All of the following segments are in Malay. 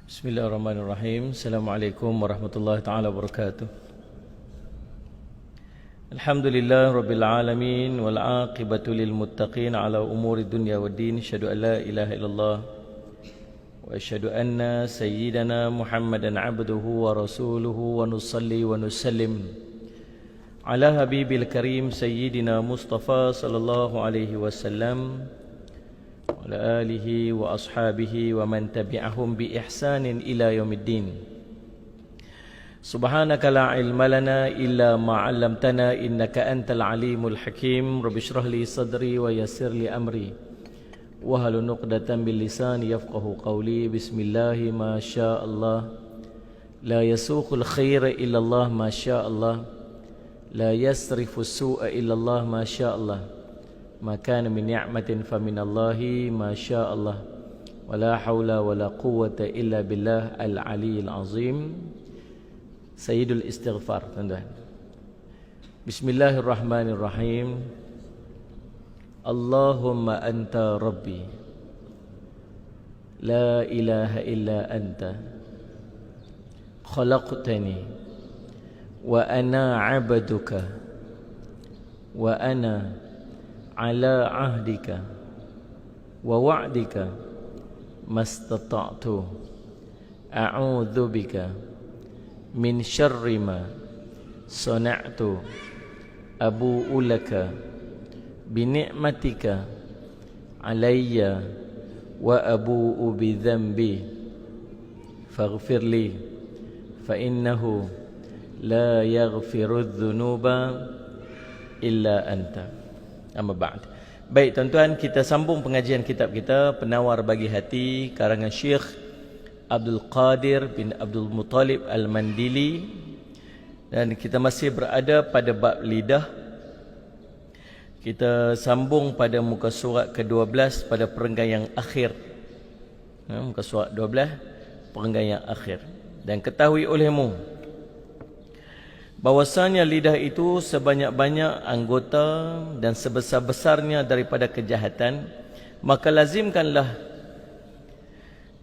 Bismillahirrahmanirrahim. Assalamualaikum warahmatullahi taala wabarakatuh. Alhamdulillah rabbil alamin wal aqibatu lil muttaqin ala umuri dunya waddin. Asyhadu an la ilaha illallah wa asyhadu anna sayyidana Muhammadan abduhu wa rasuluhu wa nusalli wa nusallim ala habibil karim sayyidina Mustafa sallallahu alaihi wasallam ala alihi wa ashabihi wa man tabi'ahum bi ihsanin ila yaumiddin. Subhanaka la ilma lana illa ma 'allamtana innaka antal alimul hakim. Rabbi shrah li sadri wa yassir li amri wahlul 'uqdatam min lisani yafqahu qawli. Bismillah ma syaa Allah la yasuqul khaira illa Allah ma syaa Allah la yasrifu su'a illa Allah ma syaa Allah. Maka min ni'matin fa minallahi ma syaa Allah wala haula wala quwwata illa billah al-aliyyil azim. Sayyidul istighfar, tuan-tuan. Bismillahirrahmanirrahim. Allahumma anta rabbi la ilaha illa anta khalaqtani wa ana 'abduka wa ana ala ahdika wa wa'dika mastata'tu a'udzu bika min syarri ma sana'tu abu'u laka bi ni'matika alayya wa abu'u bi dhanbi faghfir li fa innahu la yaghfiru dzunuba illa anta. Amma ba'd. Baik tuan-tuan, kita sambung pengajian kitab kita Penawar Bagi Hati karangan Syekh Abdul Qadir bin Abdul Muttalib Al-Mandili, dan kita masih berada pada bab lidah. Kita sambung pada muka surat ke-12 pada perenggan yang akhir. Muka surat 12 perenggan yang akhir. Dan ketahui olehmu bahwasanya lidah itu sebanyak-banyak anggota dan sebesar-besarnya daripada kejahatan, maka lazimkanlah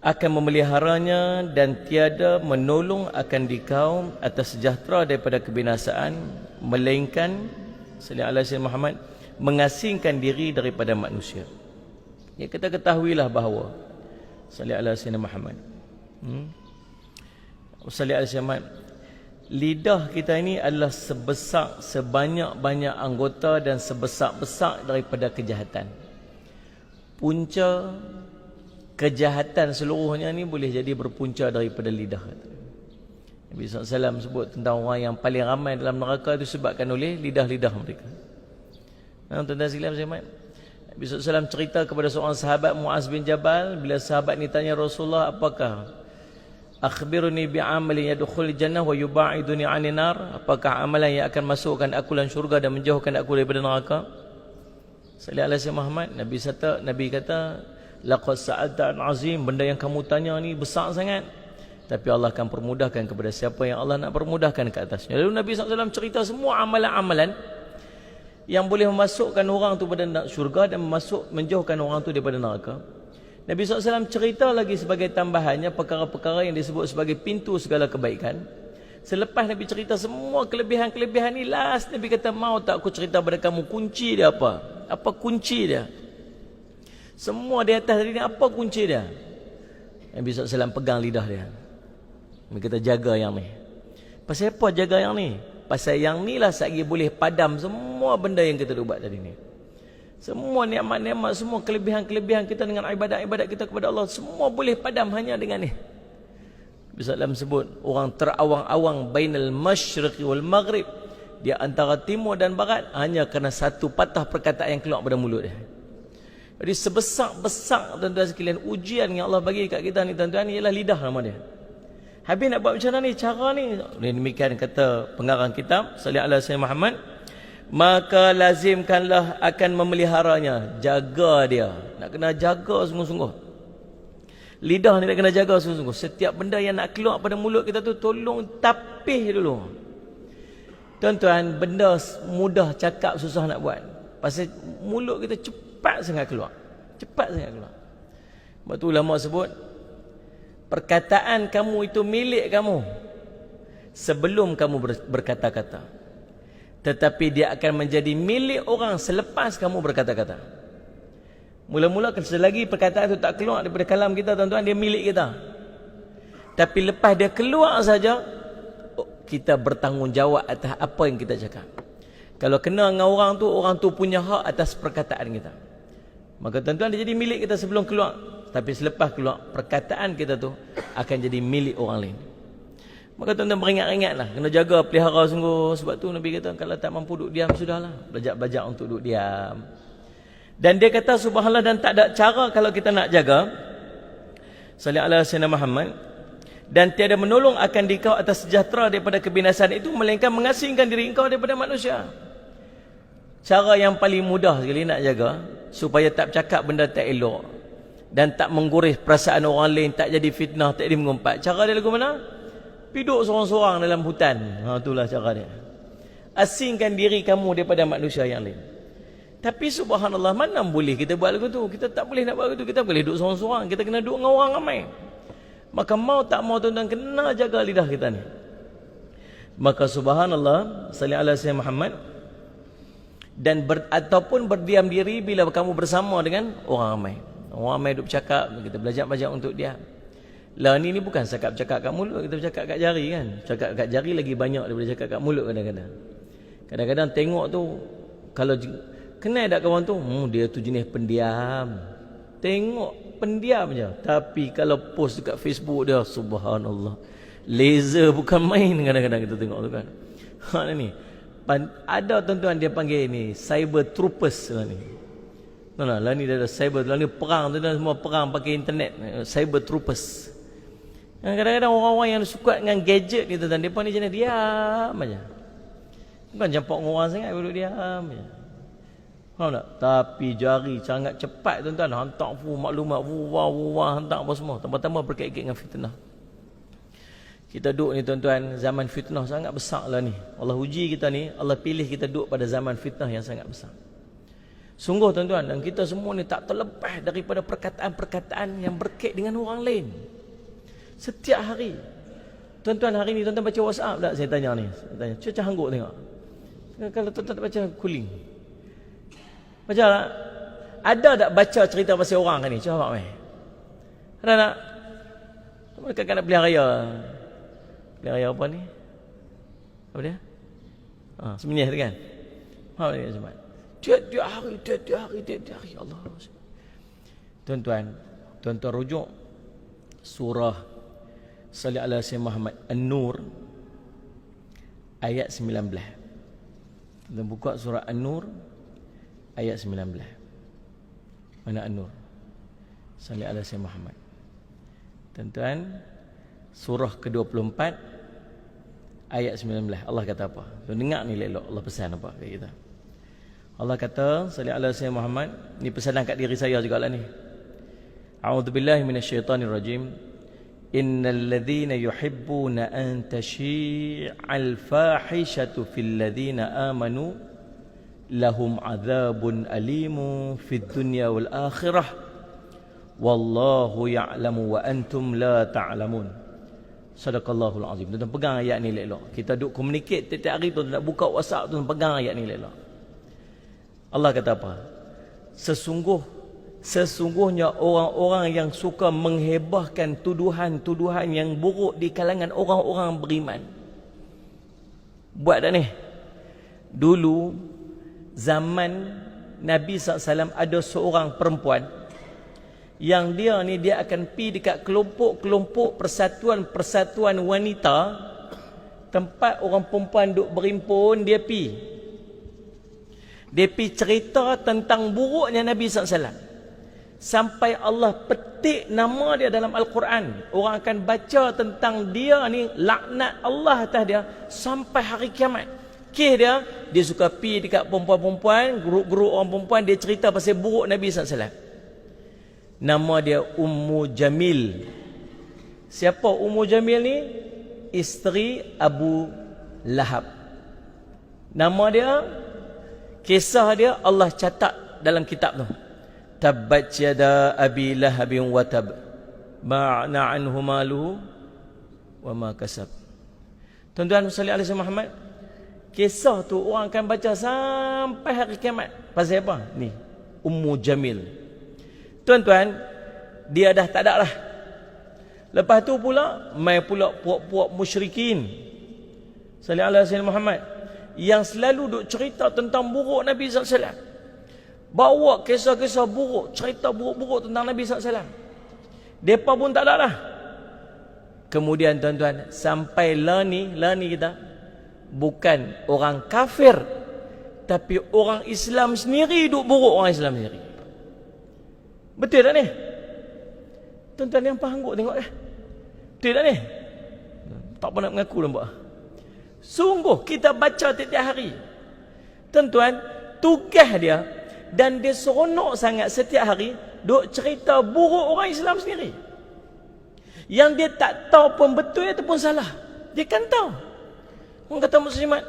akan memeliharanya dan tiada menolong akan dikau atas sejahtera daripada kebinasaan, melainkan sallallahu alaihi wasallam Muhammad mengasingkan diri daripada manusia. Ya, kita ketahuilah bahawa sallallahu alaihi wasallam Muhammad sallallahu alaihi wasallam, lidah kita ini adalah sebesar sebanyak-banyak anggota dan sebesar-besar daripada kejahatan. Punca kejahatan seluruhnya ni boleh jadi berpunca daripada lidah. Nabi SAW sebut tentang orang yang paling ramai dalam neraka itu sebabkan oleh lidah-lidah mereka. Tuan-tuan sekalian, Nabi SAW cerita kepada seorang sahabat, Muaz bin Jabal, bila sahabat ni tanya Rasulullah, apakah akhbiruni bi'amalin yadkhul jannah wa yuba'iduni 'anil nar, apakah amalan yang akan masukkan aku dalam syurga dan menjauhkan aku daripada neraka? Sallallahu alaihi wasallam Muhammad, Nabi kata laqad sa'alta 'an 'azim, benda yang kamu tanya ni besar sangat, tapi Allah akan permudahkan kepada siapa yang Allah nak permudahkan ke atasnya. Lalu Nabi SAW cerita semua amalan-amalan yang boleh memasukkan orang tu pada syurga dan menjauhkan orang tu daripada neraka. Nabi SAW cerita lagi sebagai tambahannya perkara-perkara yang disebut sebagai pintu segala kebaikan. Selepas Nabi cerita semua kelebihan-kelebihan ni, last Nabi kata, mau tak aku cerita pada kamu kunci dia apa? Apa kunci dia? Semua di atas tadi ni, apa kunci dia? Nabi SAW pegang lidah dia. Nabi kata, jaga yang ni. Pasal apa jaga yang ni? Pasal yang ni lah satgi boleh padam semua benda yang kita buat tadi ni. Semua nikmat-nikmat, semua kelebihan-kelebihan kita dengan ibadat-ibadat kita kepada Allah, semua boleh padam hanya dengan ni. Nabi SAW sebut, orang terawang-awang bainal masyriqi wal maghrib, di antara timur dan barat, hanya kerana satu patah perkataan yang keluar pada mulut dia. Jadi sebesar-besar tuan-tuan sekalian ujian yang Allah bagi kat kita ni tuan-tuan, ialah lidah nama dia. Habis nak buat macam mana ni cara ni? Demikian kata pengarang kitab sallallahu alaihi wasallam Muhammad, maka lazimkanlah akan memeliharanya, jaga dia. Nak kena jaga sungguh-sungguh. Lidah ni nak kena jaga sungguh-sungguh. Setiap benda yang nak keluar pada mulut kita tu, tolong tapih dulu. Tuan-tuan, benda mudah cakap, susah nak buat. Pasal mulut kita cepat sangat keluar. Cepat sangat keluar. Sebab tu ulama sebut, perkataan kamu itu milik kamu sebelum kamu berkata-kata. Tetapi dia akan menjadi milik orang selepas kamu berkata-kata. Mula-mula selagi perkataan itu tak keluar daripada kalam kita, tuan-tuan, dia milik kita. Tapi lepas dia keluar saja, kita bertanggungjawab atas apa yang kita cakap. Kalau kena dengan orang tu punya hak atas perkataan kita. Maka tuan-tuan, dia jadi milik kita sebelum keluar. Tapi selepas keluar, perkataan kita tu akan jadi milik orang lain. Maka tuan-tuan beringat-ingatlah, kena jaga, pelihara sungguh. Sebab tu Nabi kata, kalau tak mampu duduk diam, sudahlah. Belajar-belajar untuk duduk diam. Dan dia kata, subhanallah, dan tak ada cara kalau kita nak jaga. Sallallahu alaihi wasallam Muhammad. Dan tiada menolong akan dikau atas sejahtera daripada kebinasan itu, melainkan mengasingkan diri engkau daripada manusia. Cara yang paling mudah sekali nak jaga, supaya tak bercakap benda tak elok, dan tak mengguris perasaan orang lain, tak jadi fitnah, tak jadi mengumpat. Cara dia lagu mana? Duduk seorang-seorang dalam hutan. Itulah cara dia. Asingkan diri kamu daripada manusia yang lain. Tapi subhanallah, mana boleh kita buat lagu tu? Kita tak boleh nak buat lagu tu. Kita boleh duduk seorang-seorang. Kita kena duduk dengan orang ramai. Maka mau tak mau tuan-tuan kena jaga lidah kita ni. Maka subhanallah, sallallahu alaihi wasallam Muhammad, dan ataupun berdiam diri bila kamu bersama dengan orang ramai. Orang ramai duk bercakap, kita belajar-belajar untuk diam. Lah ni bukan cakap-cakap kat mulut, kita bercakap kat jari kan. Cakap kat jari lagi banyak daripada cakap kat mulut kadang-kadang. Kadang-kadang tengok tu, kalau kenal tak kawan tu, dia tu jenis pendiam. Tengok pendiam je. Tapi kalau post dekat Facebook dia, subhanallah, laser bukan main kadang-kadang kita tengok tu kan. Ni ada tuan-tuan dia panggil ni cyber troopers lah ni. Lah ni dia ada cyber, lah ni perang tu, dan semua perang pakai internet, cyber troopers. Kadang-kadang orang-orang yang suka dengan gadget ni tuan-tuan, depa ni jenis diam aja. Bukan campak dengan orang sangat, duduk diam aja. Faham tak? Tapi jari sangat cepat tuan-tuan, hantar maklumat hantar apa semua, tambah-tambah berkait-kait dengan fitnah. Kita duduk ni tuan-tuan, zaman fitnah sangat besar lah ni. Allah uji kita ni, Allah pilih kita duduk pada zaman fitnah yang sangat besar. Sungguh tuan-tuan, dan kita semua ni tak terlepas daripada perkataan-perkataan yang berkait dengan orang lain. Setiap hari. Tuan-tuan, hari ni tuan-tuan baca WhatsApp tak? Saya tanya ni. Saya tanya, cuaca hangguk tengok. Kalau tuan-tuan tak baca, cooling. Baca tak? Ada tak baca cerita pasal orang kan ni? Cuba mai. Ada tak? Mereka nak pilihan raya. Pilihan raya apa ni? Apa dia? Semenyih tu kan? Apa dia Jumaat? Tiap-tiap hari Allah. Tuan-tuan rujuk surah sallallahu alaihi wasallam Muhammad An-Nur ayat 19. Kita buka surah An-Nur ayat 19. Mana An-Nur? Sallallahu alaihi wasallam Muhammad. Tuan-tuan, surah ke-24 ayat 19. Allah kata apa? Tuan dengar ni elok, Allah pesan apa kat kita. Allah kata, sallallahu alaihi wasallam Muhammad, ni pesanan kat diri saya jugalah ni. A'udzubillahi minasyaitonirrajim. Innal ladzina yuhibbuna an tashi'al fahishatu fil ladzina amanu lahum adzabun alimun fid dunya wal akhirah wallahu ya'lamu wa antum la ta'lamun. Sadaqallahul azim. Tuan pegang ayat ni elok. Kita duk communicate tiap-tiap hari tu, nak buka WhatsApp tu, pegang ayat ni elok. Allah kata apa? Sesungguhnya orang-orang yang suka menghebahkan tuduhan-tuduhan yang buruk di kalangan orang-orang beriman. Buat tak ni? Dulu zaman Nabi SAW ada seorang perempuan yang dia akan pergi dekat kelompok-kelompok persatuan wanita, tempat orang perempuan duk berimpun, dia pergi. Dia pergi cerita tentang buruknya Nabi SAW. Sampai Allah petik nama dia dalam Al-Quran. Orang akan baca tentang dia ni, laknat Allah atas dia sampai hari kiamat. Dia suka pergi dekat perempuan-perempuan, grup-grup orang perempuan, dia cerita pasal buruk Nabi SAW. Nama dia Ummu Jamil. Siapa Ummu Jamil ni? Isteri Abu Lahab. Nama dia, kisah dia Allah catat dalam kitab tu. Tabbat yada abi lahabin wa tab. ma'na anhu maluhu wa ma kasab. Tuan-tuan sallallahu alaihi Muhammad, kisah tu orang akan baca sampai hari kiamat. Pasal apa? Ni Ummu Jamil. Tuan-tuan, dia dah tak ada lah. Lepas tu pula mai pula puak-puak musyrikin sallallahu alaihi Muhammad yang selalu duk cerita tentang buruk Nabi sallallahu alaihi wasallam. Bawa kisah-kisah buruk, cerita buruk-buruk tentang Nabi sallallahu alaihi wasallam. Depa pun tak ada lah. Kemudian tuan-tuan, sampai lah ni kita bukan orang kafir, tapi orang Islam sendiri duk buruk orang Islam sendiri. Betul tak ni? Tuan-tuan yang faham kot tengok dah. Betul tak ni? Tak pernah mengaku nampak. Sungguh kita baca tiap-tiap hari. Tuan-tuan, tugas dia dan dia seronok sangat setiap hari duk cerita buruk orang Islam sendiri. Yang dia tak tahu pun betul ataupun salah. Dia kan tahu. Orang kata muslimat,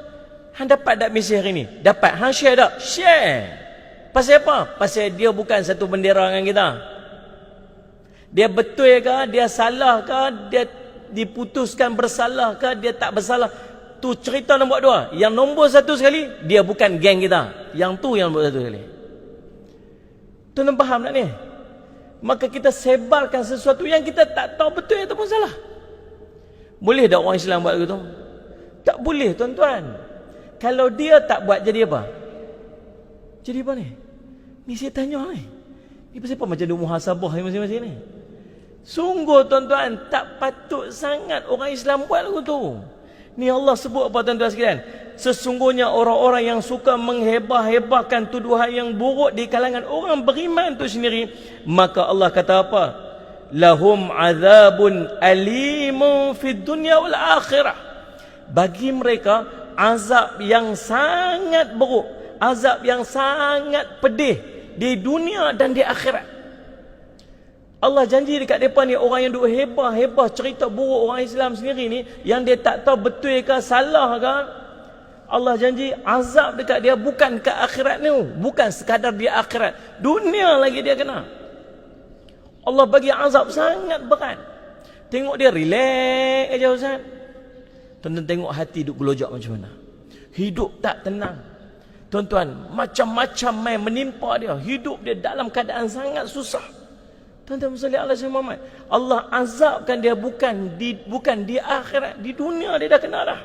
hang dapat tak misi hari ni? Dapat. Hang share tak? Share. Pasal apa? Pasal dia bukan satu bendera dengan kita. Dia betul ke? Dia salah ke? Dia diputuskan bersalah ke? Dia tak bersalah? Tu cerita nombor dua. Yang nombor satu sekali, dia bukan geng kita. Yang tu yang nombor satu sekali. Tuan-tuan faham tak ni? Maka kita sebarkan sesuatu yang kita tak tahu betul ataupun salah. Boleh tak orang Islam buat begitu? Tak boleh tuan-tuan. Kalau dia tak buat, jadi apa? Jadi apa ni? Ni saya tanya ni. Ni pasal apa macam dia muhasabah ni masing-masing ni? Sungguh tuan-tuan, tak patut sangat orang Islam buat begitu. Ni Allah sebut apa tuan-tuan sekalian? Sesungguhnya orang-orang yang suka menghebah-hebahkan tuduhan yang buruk di kalangan orang beriman itu sendiri, maka Allah kata apa? Lahum azabun alimun fid dunya wal akhirah. Bagi mereka azab yang sangat buruk, azab yang sangat pedih di dunia dan di akhirat. Allah janji dekat mereka ni, orang yang duk hebah-hebah cerita buruk orang Islam sendiri ni, yang dia tak tahu betul ke salah ke, Allah janji azab dekat dia bukan ke akhirat ni, bukan sekadar di akhirat, dunia lagi dia kena. Allah bagi azab sangat berat. Tengok dia relax aja Ustaz. Tuan-tuan tengok hati duk gelojak macam mana. Hidup tak tenang. Tuan-tuan, macam-macam main menimpa dia. Hidup dia dalam keadaan sangat susah. Tuan-tuan sallallahu alaihi Muhammad, Allah azabkan dia bukan di akhirat, di dunia dia dah kena dah.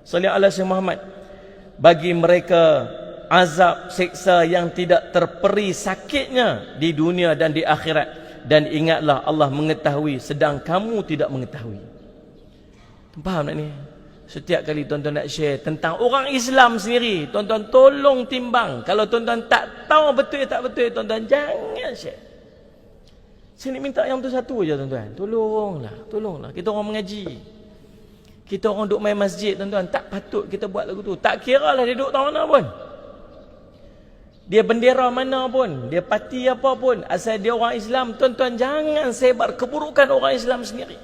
Sallallahu alaihi Muhammad, bagi mereka azab siksa yang tidak terperi sakitnya di dunia dan di akhirat. Dan ingatlah Allah mengetahui sedang kamu tidak mengetahui. Faham tak ni? Setiap kali tuan-tuan nak share tentang orang Islam sendiri, tuan-tuan tolong timbang. Kalau tuan-tuan tak tahu betul tak betul, tuan-tuan jangan share. Sini minta yang tu satu aja tuan-tuan. Tolonglah. Kita orang mengaji. Kita orang duduk main masjid tuan-tuan. Tak patut kita buat lagu tu. Tak kira lah dia duduk tahu mana pun. Dia bendera mana pun. Dia parti apa pun. Asal dia orang Islam. Tuan-tuan jangan sebar keburukan orang Islam sendiri.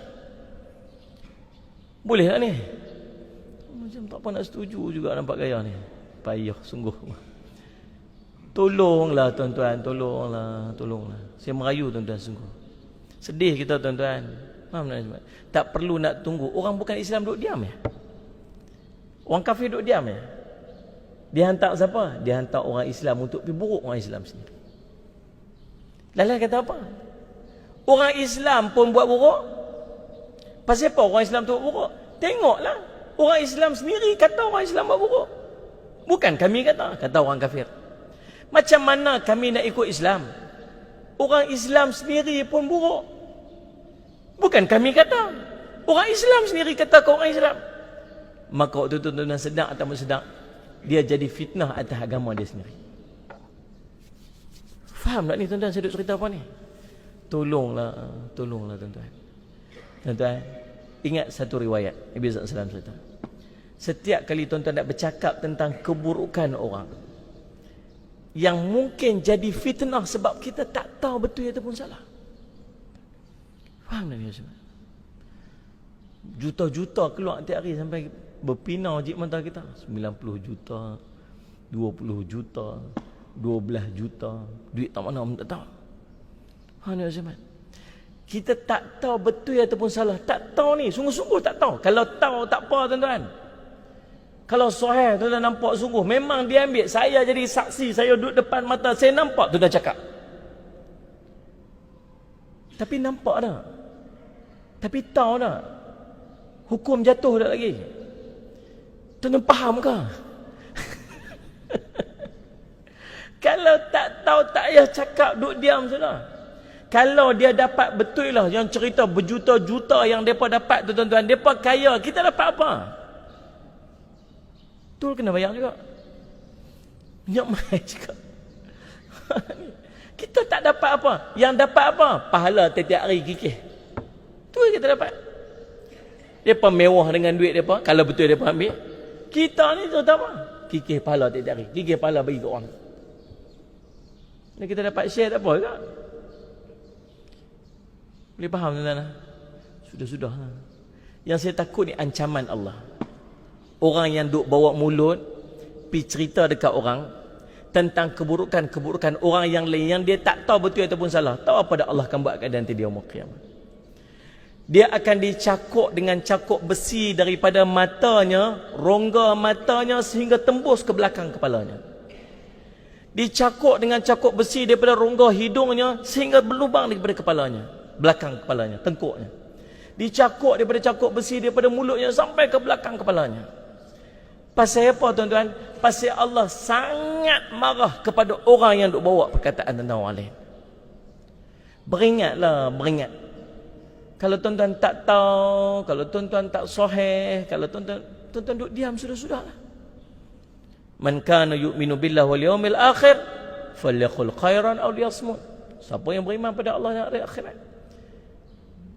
Boleh tak ni? Macam tak apa nak setuju juga nampak gaya ni. Payah sungguh. Tolonglah tuan-tuan, tolonglah. Saya merayu tuan-tuan sungguh. Sedih kita tuan-tuan. Faham tak? Tak perlu nak tunggu. Orang bukan Islam duduk diam ya? Orang kafir duduk diam ya? Dia hantar siapa? Dia hantar orang Islam untuk pergi buruk orang Islam sendiri. Lalu kata apa? Orang Islam pun buat buruk. Pasal apa orang Islam tu buat buruk? Tengoklah. Orang Islam sendiri kata orang Islam buat buruk. Bukan kami kata orang kafir. Macam mana kami nak ikut Islam? Orang Islam sendiri pun buruk. Bukan kami kata. Orang Islam sendiri kata ke orang Islam. Maka waktu tu tuan-tuan sedang atau sedang, dia jadi fitnah atas agama dia sendiri. Faham tak ni tuan-tuan saya duk cerita apa ni? Tolonglah tuan-tuan. Tuan-tuan, ingat satu riwayat Nabi SAW cerita. Setiap kali tuan-tuan nak bercakap tentang keburukan orang yang mungkin jadi fitnah sebab kita tak tahu betul ataupun salah. Faham tak ni? Juta-juta keluar tiap hari sampai berpinau jik mata kita. 90 juta, 20 juta, 12 juta. Duit tak mana pun tak tahu. Faham tak? Kita tak tahu betul ataupun salah. Tak tahu ni, sungguh-sungguh tak tahu. Kalau tahu tak apa tuan-tuan. Kalau sahih tuan-tuan nampak sungguh, memang dia ambil. Saya jadi saksi, saya duduk depan mata, saya nampak tuan-tuan cakap. Tapi nampak tak? Tapi tahu tak? Hukum jatuh tak lagi? Tuan-tuan faham ke? Kalau tak tahu tak payah cakap, duduk diam sudah. Kalau dia dapat betul lah yang cerita berjuta-juta yang mereka dapat tu tuan-tuan, mereka kaya, kita dapat apa? Betul kena bayar juga. Minyak mai juga. Kita tak dapat apa. Yang dapat apa? Pahala tiap-tiap hari kikih. Tu kita dapat. Mereka mewah dengan duit mereka, kalau betul mereka ambil. Kita ni tu tak apa? Kikih pahala tiap-tiap hari. Kikih pahala bagi ke orang. Dan kita dapat share tak apa juga. Boleh faham tuan-tuan? Sudah-sudah. Yang saya takut ni ancaman Allah. Orang yang duk bawa mulut pi cerita dekat orang tentang keburukan-keburukan orang yang lain yang dia tak tahu betul ataupun salah. Tahu apa dah Allah akan buat kat nanti dia yaumul qiyamah. Dia akan dicakuk dengan cakuk besi daripada matanya, rongga matanya sehingga tembus ke belakang kepalanya. Dicakuk dengan cakuk besi daripada rongga hidungnya sehingga berlubang daripada kepalanya, belakang kepalanya, tengkuknya. Dicakuk daripada cakuk besi daripada mulutnya sampai ke belakang kepalanya. Pasal apa tuan-tuan? Pasal Allah sangat marah kepada orang yang duk bawa perkataan tentang orang lain. Beringatlah, beringat. Kalau tuan-tuan tak tahu, kalau tuan-tuan tak sahih, kalau tuan-tuan duk diam sudah-sudahlah. Man kana yu'minu billahi wal yawmil akhir falyaqul khairan aw liyasmut. Siapa yang beriman pada Allah dan hari akhirat,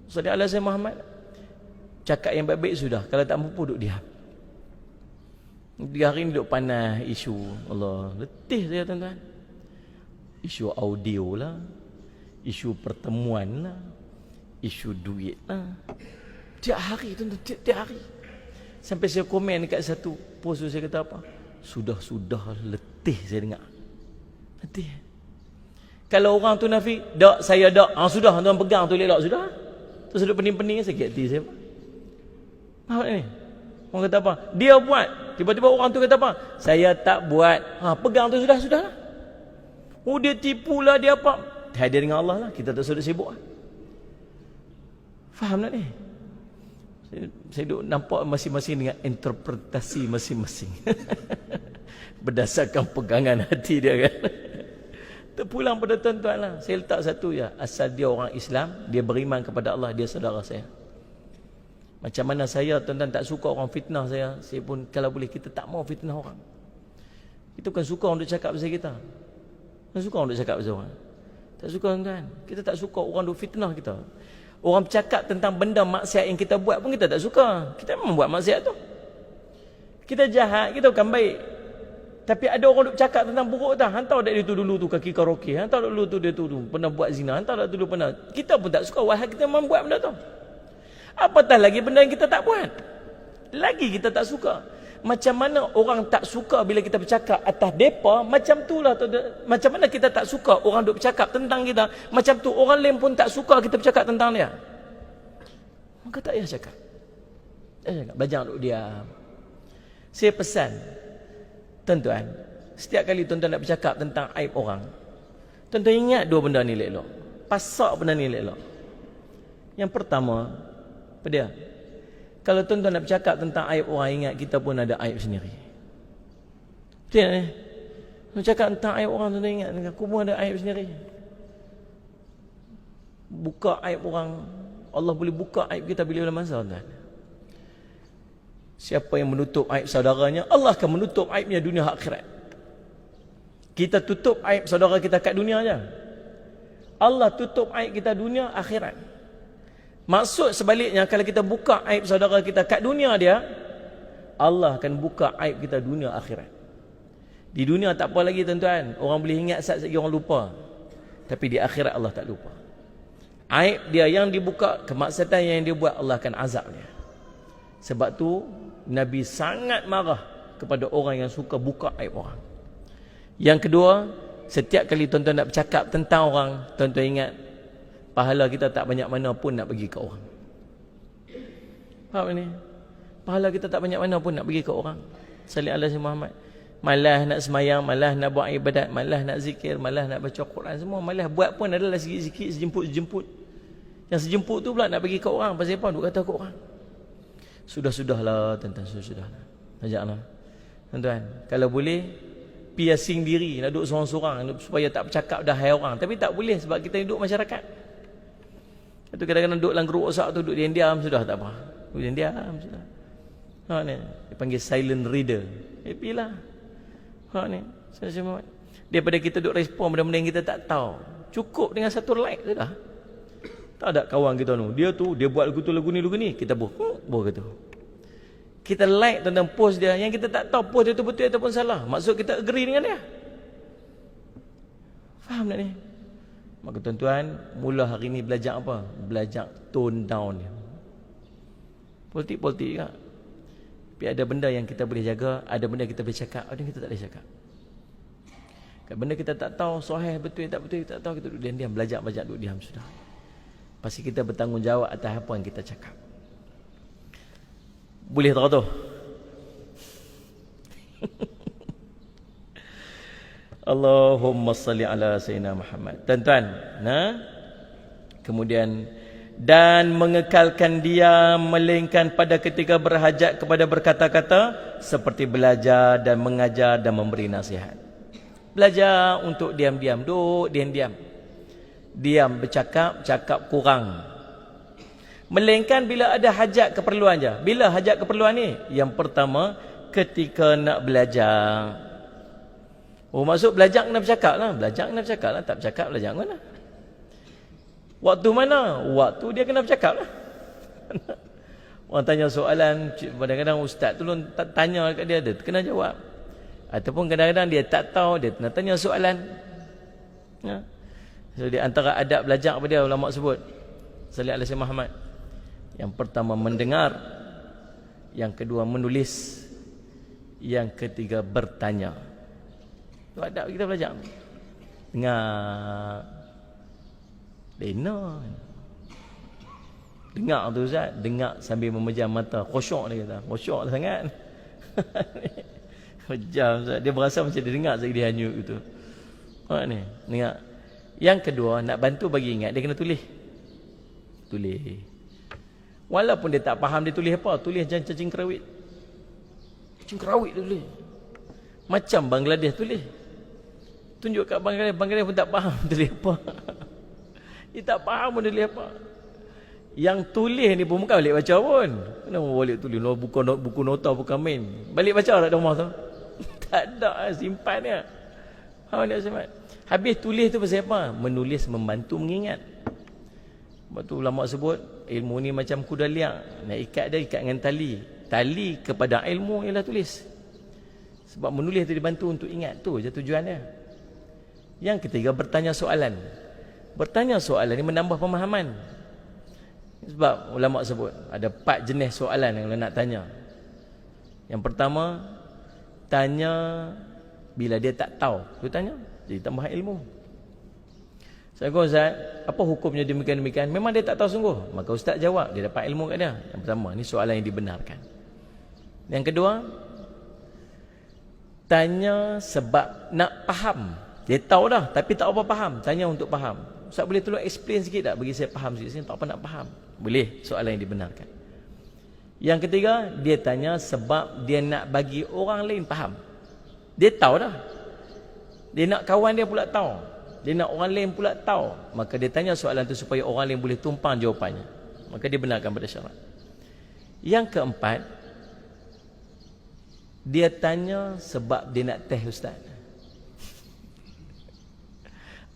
salli ala sayyidina Muhammad, cakap yang baik-baik sudah. Kalau tak mampu duk diam. Dia hari ni duk panas isu Allah. Letih saya tuan-tuan. Isu audio lah, isu pertemuan lah, isu duit lah. Tiap hari tuan-tuan, tiap hari. Sampai saya komen dekat satu post tu, saya kata apa? Sudah-sudah letih saya dengar. Letih. Kalau orang tu nafi, dak saya dak. Sudah tuan pegang tu elok sudah. Terus duduk pening-pening sakit hati saya. Apa ni? Orang kata apa? Dia buat. Tiba-tiba orang tu kata apa? Saya tak buat. Pegang tu sudah-sudahlah. Oh dia tipulah, dia apa? Hadir dengan Allah lah. Kita tak sudah sibuk lah. Faham tak ni? Saya duk nampak masing-masing dengan interpretasi masing-masing. Berdasarkan pegangan hati dia kan. Terpulang pada tuan-tuan lah. Saya letak satu je. Asal dia orang Islam, dia beriman kepada Allah, dia saudara saya. Macam mana saya tuan-tuan tak suka orang fitnah saya pun kalau boleh kita tak mau fitnah orang. Kita bukan suka orang duk cakap pasal kita. Tak suka orang duk cakap pasal orang. Tak suka tuan-tuan. Kita tak suka orang duk fitnah kita. Orang bercakap tentang benda maksiat yang kita buat pun kita tak suka. Kita memang buat maksiat tu. Kita jahat, kita bukan baik. Tapi ada orang duk cakap tentang buruk tak? Hantar dak dia tu dulu tu kaki karaoke. Hantar dak dulu tu dia tu pernah buat zina. Hantar dak dulu pernah. Kita pun tak suka. Wahai kita memang buat benda tu. Apatah lagi benda yang kita tak buat. Lagi kita tak suka. Macam mana orang tak suka bila kita bercakap atas depa, macam itulah tu. Macam mana kita tak suka orang duk bercakap tentang kita, macam tu orang lain pun tak suka kita bercakap tentang dia. Maka tak payah cakap. Tak payah cakap. Belajar duk diam. Saya pesan tuan-tuan, setiap kali tuan-tuan nak bercakap tentang aib orang, tuan-tuan ingat dua benda ni elok. Pasak benda ni elok. Yang pertama, apa dia? Kalau tuan-tuan nak bercakap tentang aib orang, ingat kita pun ada aib sendiri. Betul ni? Nak cakap tentang aib orang, tuan-tuan ingat, aku pun ada aib sendiri. Buka aib orang, Allah boleh buka aib kita bila masa, tuan-tuan. Siapa yang menutup aib saudaranya, Allah akan menutup aibnya dunia akhirat. Kita tutup aib saudara kita kat dunia aja. Allah tutup aib kita dunia akhirat. Maksud sebaliknya, kalau kita buka aib saudara kita kat dunia dia, Allah akan buka aib kita dunia akhirat. Di dunia tak apa lagi tuan-tuan, orang boleh ingat saat orang lupa. Tapi di akhirat Allah tak lupa. Aib dia yang dibuka, kemaksiatan yang dia buat, Allah akan azab dia. Sebab tu Nabi sangat marah kepada orang yang suka buka aib orang. Yang kedua, setiap kali tuan-tuan nak bercakap tentang orang, tuan-tuan ingat, pahala kita tak banyak mana pun nak bagi ke orang. Faham ni? Pahala kita tak banyak mana pun nak bagi ke orang. Salih ala si Muhammad. Malas nak semayang, malas nak buat ibadat, malas nak zikir, malas nak baca Quran, semua malas buat pun adalah sikit-sikit, sejemput-sejemput. Yang sejemput tu pula nak bagi ke orang. Pasal apa? Duk kata ke orang. Sudah-sudahlah tuan-tuan, sudah-sudahlah. Ajaklah. Tuan-tuan, kalau boleh piasing diri, nak duduk seorang-seorang supaya tak bercakap dah hai orang. Tapi tak boleh sebab kita duduk masyarakat. Itu kadang-kadang duduk dalam grup WhatsApp tu, duduk diam-diam sudah tak apa. Duduk diam-diam sudah. Ha ni, dia panggil silent reader. Happy lah. Ha ni, daripada kita duduk respon benda-benda yang kita tak tahu. Cukup dengan satu like sudah. Tak ada kawan kita dia buat lagu tu lagu ni, kita buh kata. Kita like tentang post dia yang kita tak tahu post dia tu betul ataupun salah. Maksud kita agree dengan dia. Faham tak ni? Maka tuan-tuan, mula hari ni belajar apa? Belajar tone down dia. Politik-politik juga. Tapi ada benda yang kita boleh jaga, ada benda kita boleh cakap, ada yang kita tak boleh cakap. Kalau benda kita tak tahu, sahih betul tak betul, kita tak tahu, kita duduk diam-diam, belajar duduk diam sudah. Pasti kita bertanggungjawab atas apa yang kita cakap. Boleh tak tu? Allahumma salli ala sayyidina Muhammad. Tuan-tuan, kemudian dan mengekalkan dia melainkan pada ketika berhajat kepada berkata-kata seperti belajar dan mengajar dan memberi nasihat. Belajar untuk diam-diam, duduk diam-diam. Diam bercakap, cakap kurang. Melainkan bila ada hajat keperluan je. Bila hajat keperluan ni? Yang pertama, ketika nak belajar. Oh, maksud belajar kena bercakap lah. Belajar kena bercakap lah. Tak bercakap, belajar mana? Waktu mana? Waktu dia kena bercakap lah. Orang tanya soalan, kadang-kadang ustaz tu tanya kat dia, dia kena jawab. Ataupun kadang-kadang dia tak tahu, dia kena tanya soalan. So, di antara adab belajar apa dia ulama sebut? Salih alaihi Muhammad. Yang pertama mendengar, yang kedua menulis, yang ketiga bertanya. Itu adab kita belajar. Dengar. Dengar tu Ustaz, dengar sambil memejam mata. Khusyuk dia kata. Khusyuk sangat. Pejam Ustaz. Dia berasa macam dia dengar sekali dia hanyut gitu. Ni, dengar. Yang kedua, nak bantu bagi ingat, dia kena tulis. Tulis. Walaupun dia tak faham dia tulis apa, tulis macam cacing kerawit. Cacing kerawit tulis. Macam Bangladesh tulis. Tunjuk kat Bangladesh, Bangladesh pun tak faham tulis apa. Dia tak faham pun tulis apa. Yang tulis ni pun bukan balik baca pun. Kenapa balik tulis? Buku nota bukan main. Balik baca tak ada rumah tu? Tak ada, simpan dia. Faham tak Ustaz? Habis tulis tu pasal apa? Menulis membantu mengingat. Sebab tu ulama sebut ilmu ni macam kuda liang. Nak ikat dia, ikat dengan tali. Tali kepada ilmu ialah tulis. Sebab menulis tu dibantu untuk ingat. Tu je tujuan dia. Yang ketiga, bertanya soalan. Bertanya soalan ni menambah pemahaman. Sebab ulama sebut ada 4 jenis soalan yang nak tanya. Yang pertama, tanya bila dia tak tahu. Dia tanya, jadi tambah ilmu. Saya kata, Ustaz, apa hukumnya demikian-demikian? Memang dia tak tahu sungguh. Maka Ustaz jawab, dia dapat ilmu kat dia. Yang pertama, ni soalan yang dibenarkan. Yang kedua, tanya sebab nak faham. Dia tahu dah, tapi tak apa faham. Tanya untuk faham. Ustaz boleh tolong explain sikit tak? Bagi saya faham sikit. Saya tak apa nak faham. Boleh, soalan yang dibenarkan. Yang ketiga, dia tanya sebab dia nak bagi orang lain faham. Dia tahu dah. Dia nak kawan dia pula tahu. Dia nak orang lain pula tahu. Maka dia tanya soalan tu supaya orang lain boleh tumpang jawapannya. Maka dia benarkan pada syarat. Yang keempat, dia tanya sebab dia nak test Ustaz.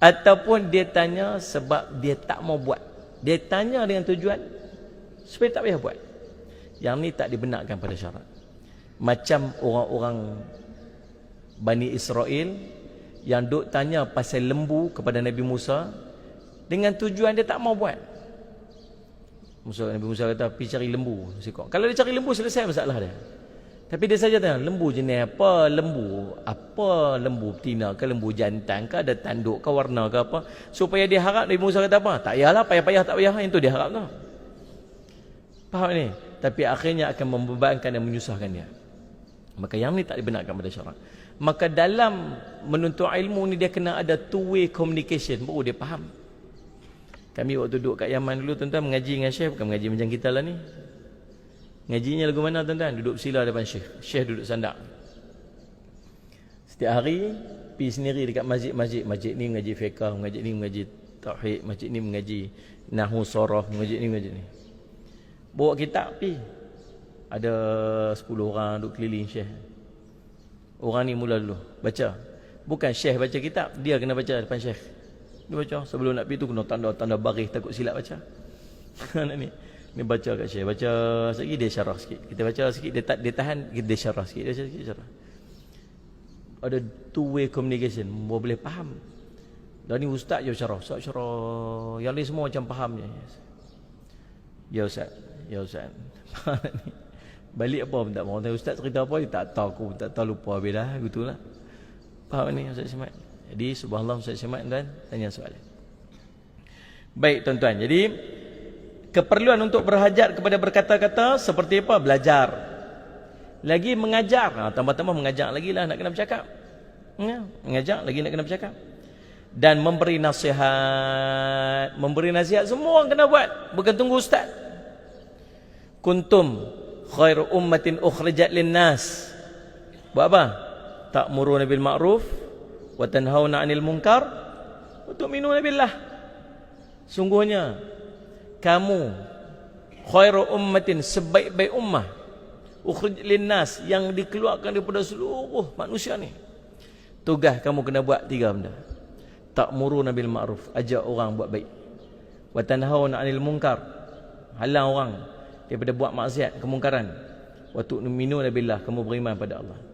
Ataupun dia tanya sebab dia tak mau buat. Dia tanya dengan tujuan supaya tak payah buat. Yang ni tak dibenarkan pada syarat. Macam orang-orang Bani Israel yang duk tanya pasal lembu kepada Nabi Musa dengan tujuan dia tak mau buat. Nabi Musa kata, pergi cari lembu. Kalau dia cari lembu, selesai masalah dia. Tapi dia saja tanya, lembu jenis apa? Lembu betina ke lembu jantan ke, ada tanduk ke, warna ke apa? Supaya dia harap Nabi Musa kata apa? Tak payahlah, payah-payah tak payah, itu dia harap tu. Faham ni? Tapi akhirnya akan membebankan dan menyusahkan dia. Maka yang ni tak dibenarkan pada syarak. Maka dalam menuntut ilmu ni dia kena ada two-way communication, baru dia faham. Kami waktu duduk kat Yaman dulu tuan-tuan mengaji dengan Syekh, bukan mengaji macam kita lah ni. Ngajinya lagu mana tuan-tuan? Duduk bersila depan Syekh. Syekh duduk sandak. Setiap hari pergi sendiri dekat masjid-masjid. Masjid ni mengaji fiqh, masjid ni mengaji tauhid, masjid ni mengaji nahwu saraf, masjid ni mengaji ni. Bawa kitab pergi. Ada 10 orang duduk keliling Syekh. Orang ni mula dulu baca. Bukan Syekh baca kitab, dia kena baca depan Syekh. Dia baca, sebelum nak pergi tu kena tanda-tanda baris, takut silap baca. Anak ni baca kat Syekh, baca sikit dia syarah sikit. Kita baca sikit, dia tahan, dia syarah sikit, dia sikit syarah. Ada two-way communication, boleh faham. Dan ni ustaz je syarah, ustaz syarah. Yang lain semua macam faham je. Ya ustaz, ya ustaz. Balik apa pun tak mahu. Ustaz cerita apa, dia tak tahu, aku tak tahu, lupa habis dah, gitulah. Faham ni Ustaz Syamad? Jadi subhanallah Ustaz Syamad tuan tanya soalan. Baik tuan-tuan, jadi keperluan untuk berhajat kepada berkata-kata seperti apa? Belajar. Lagi mengajar. Tambah-tambah mengajar lagi lah nak kena bercakap. Mengajar lagi nak kena bercakap. Dan memberi nasihat. Memberi nasihat semua orang kena buat. Bukan tunggu ustaz. Kuntum khairu ummatin ukhrijat linnas. Buat apa? Ta'muruna bil ma'ruf wa tanhauna 'anil munkar wa tu'minuna billah. Sungguhnya kamu khairu ummatin, sebaik-baik ummah, ukhrijat linnas, yang dikeluarkan daripada seluruh manusia ni. Tugas kamu kena buat 3 benda. Ta'muruna bil ma'ruf, ajak orang buat baik. Wa tanhauna 'anil munkar, halang orang daripada buat maksiat, kemungkaran. Wa tu'minuna billah, kamu beriman pada Allah.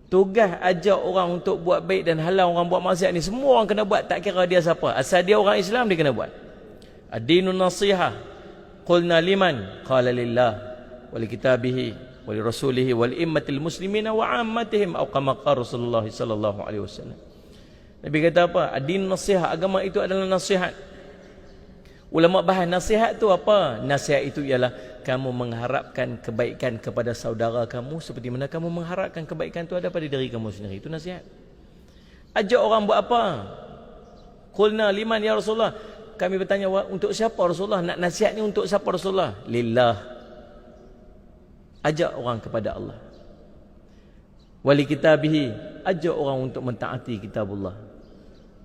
Tugas ajak orang untuk buat baik dan halang orang buat maksiat ni semua orang kena buat, tak kira dia siapa. Asal dia orang Islam dia kena buat. Ad-dinun nasihah. Qulna liman? Qala lillah wa li kitabihi wa li rasulihi wa li immatil muslimina wa ammatihim, atau kama qala Rasulullah sallallahu alaihi wasallam. Nabi kata apa? Ad-din nasihat, agama itu adalah nasihat. Ulama bahas nasihat tu apa? Nasihat itu ialah kamu mengharapkan kebaikan kepada saudara kamu seperti mana kamu mengharapkan kebaikan itu ada pada diri kamu sendiri. Itu nasihat. Ajak orang buat apa? Qulna liman ya Rasulullah. Kami bertanya, untuk siapa Rasulullah? Nak nasihat ni untuk siapa Rasulullah? Lillah. Ajak orang kepada Allah. Wali kitabihi, ajak orang untuk mentaati kitabullah.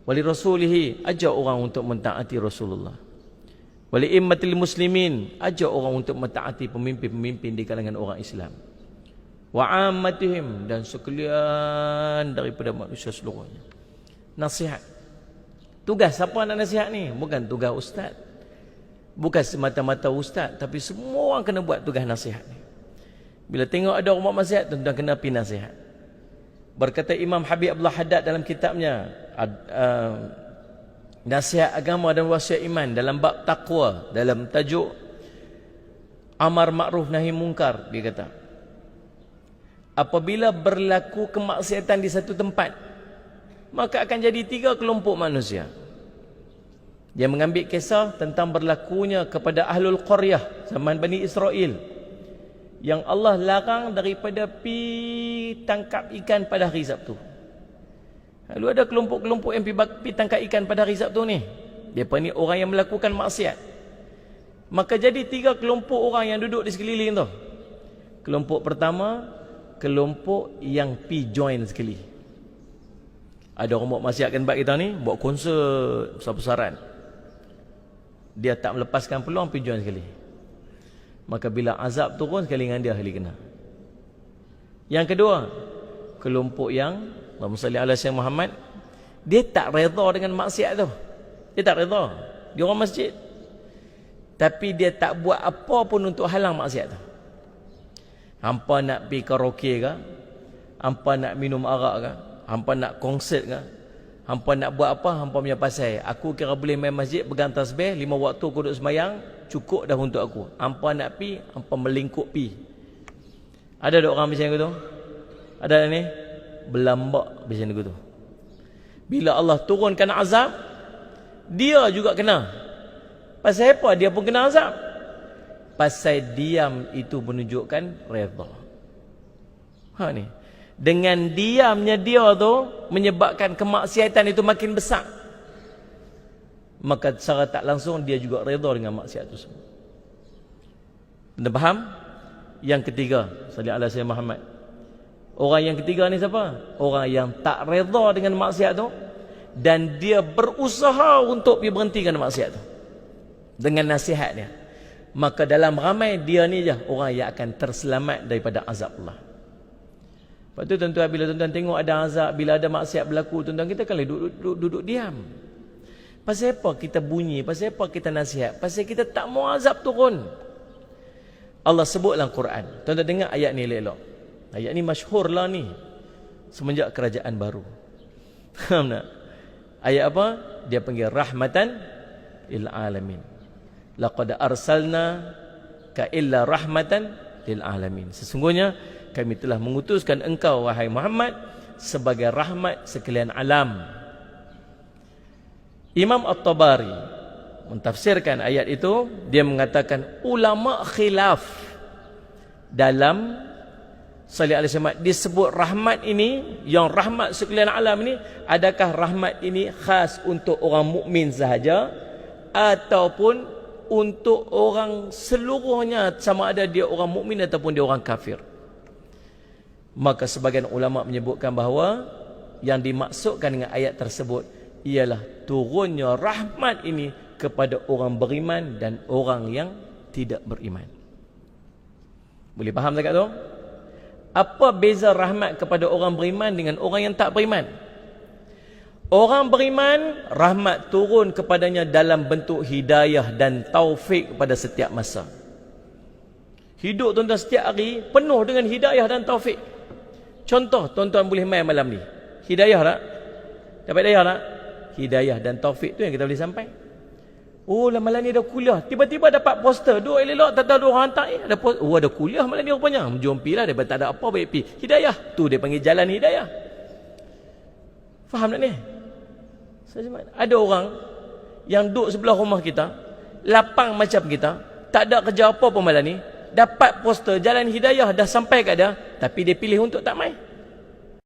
Wali rasulihi, ajak orang untuk mentaati Rasulullah. Wali immatil muslimin, ajak orang untuk mentaati pemimpin-pemimpin di kalangan orang Islam. Wa ammatihim, dan sekalian daripada manusia seluruhnya. Nasihat. Tugas siapa nak nasihat ni? Bukan tugas ustaz. Bukan semata-mata ustaz, tapi semua orang kena buat tugas nasihat ni. Bila tengok ada orang buat nasihat, tuan-tuan kena pergi nasihat. Berkata Imam Habib Abdullah Haddad dalam kitabnya Nasihat Agama dan Wasiat Iman, dalam bab taqwa, dalam tajuk Amar Ma'ruf Nahi Munkar, dia kata, apabila berlaku kemaksiatan di satu tempat, maka akan jadi 3 kelompok manusia. Dia mengambil kisah tentang berlakunya kepada Ahlul Qaryah zaman Bani Israel, yang Allah larang daripada pi tangkap ikan pada hari Sabtu. Lalu ada kelompok-kelompok yang pi tangkap ikan pada hari Sabtu ni. Mereka ni orang yang melakukan maksiat. Maka jadi 3 kelompok orang yang duduk di sekeliling tu. Kelompok pertama, kelompok yang pi join sekali. Ada orang buat maksiat kan, kita ni buat konsert besar-besaran. Dia tak melepaskan peluang, pi join sekali. Maka bila azab turun, sekali dengan dia sekali kena. Yang kedua, kelompok yang Allahumma salli ala Sayyidina Muhammad, dia tak redha dengan maksiat tu. Dia tak redha. Dia orang masjid, tapi dia tak buat apa pun untuk halang maksiat tu. Hampa nak pergi karaoke ke? Hampa nak minum arak ke? Hampa nak konsert ke? Hampa nak buat apa? Hampa punya pasal. Aku kira boleh main masjid, pegang tasbih 5 waktu aku duduk sembahyang, cukup dah untuk aku. Hampa nak pi, hampa melingkup pi. Ada tak orang macam tu? Ada ni? Berlambak macam tu. Bila Allah turunkan azab, dia juga kena. Pasal apa dia pun kena azab? Pasal diam itu menunjukkan redha. Ni. Dengan diamnya dia tu menyebabkan kemaksiatan itu makin besar. Maka secara tak langsung dia juga redha dengan maksiat itu semua. Anda faham? Yang ketiga, sallallahu alaihi wasallam Muhammad. Orang yang ketiga ni siapa? Orang yang tak redha dengan maksiat tu dan dia berusaha untuk berhentikan maksiat tu dengan nasihat dia. Maka dalam ramai dia ni je orang yang akan terselamat daripada azab Allah. Lepas tu tuan-tuan, bila tuan-tuan tengok ada azab, bila ada maksiat berlaku, tuan-tuan kita kan duduk diam. Pasal apa kita bunyi? Pasal apa kita nasihat? Pasal kita tak mau azab turun. Allah sebut dalam Quran. Tuan-tuan dengar ayat ni elok. Ayat ni masyhur lah ni semenjak kerajaan baru. Faham tak? Ayat apa? Dia panggil rahmatan lil alamin. Laqad arsalna ka illa rahmatan lil alamin. Sesungguhnya kami telah mengutuskan engkau wahai Muhammad sebagai rahmat sekalian alam. Imam At-Tabari mentafsirkan ayat itu, dia mengatakan ulama khilaf dalam sallallahu alaihi wasallam disebut rahmat ini, yang rahmat sekalian alam ini, adakah rahmat ini khas untuk orang mukmin sahaja ataupun untuk orang seluruhnya, sama ada dia orang mukmin ataupun dia orang kafir. Maka sebagian ulama menyebutkan bahawa yang dimaksudkan dengan ayat tersebut ialah turunnya rahmat ini kepada orang beriman dan orang yang tidak beriman. Boleh faham tak tu? Apa beza rahmat kepada orang beriman dengan orang yang tak beriman? Orang beriman, rahmat turun kepadanya dalam bentuk hidayah dan taufik pada setiap masa. Hidup tuan-tuan setiap hari penuh dengan hidayah dan taufik. Contoh, tuan-tuan boleh main malam ni. Hidayah tak? Dapat hidayah tak? Hidayah dan taufik tu yang kita boleh sampai. Oh, lah malam ni ada kuliah. Tiba-tiba dapat poster. Duk elok, tak tahu orang hantar. Ada poster. Oh, ada kuliah malam ni rupanya. Menjumpilah, dia tak ada apa, baik pergi. Hidayah. Tu dia panggil jalan hidayah. Faham tak ni? Ada orang yang duduk sebelah rumah kita, lapang macam kita, tak ada kerja apa pun malam ni, dapat poster jalan hidayah dah sampai kat dia, tapi dia pilih untuk tak main.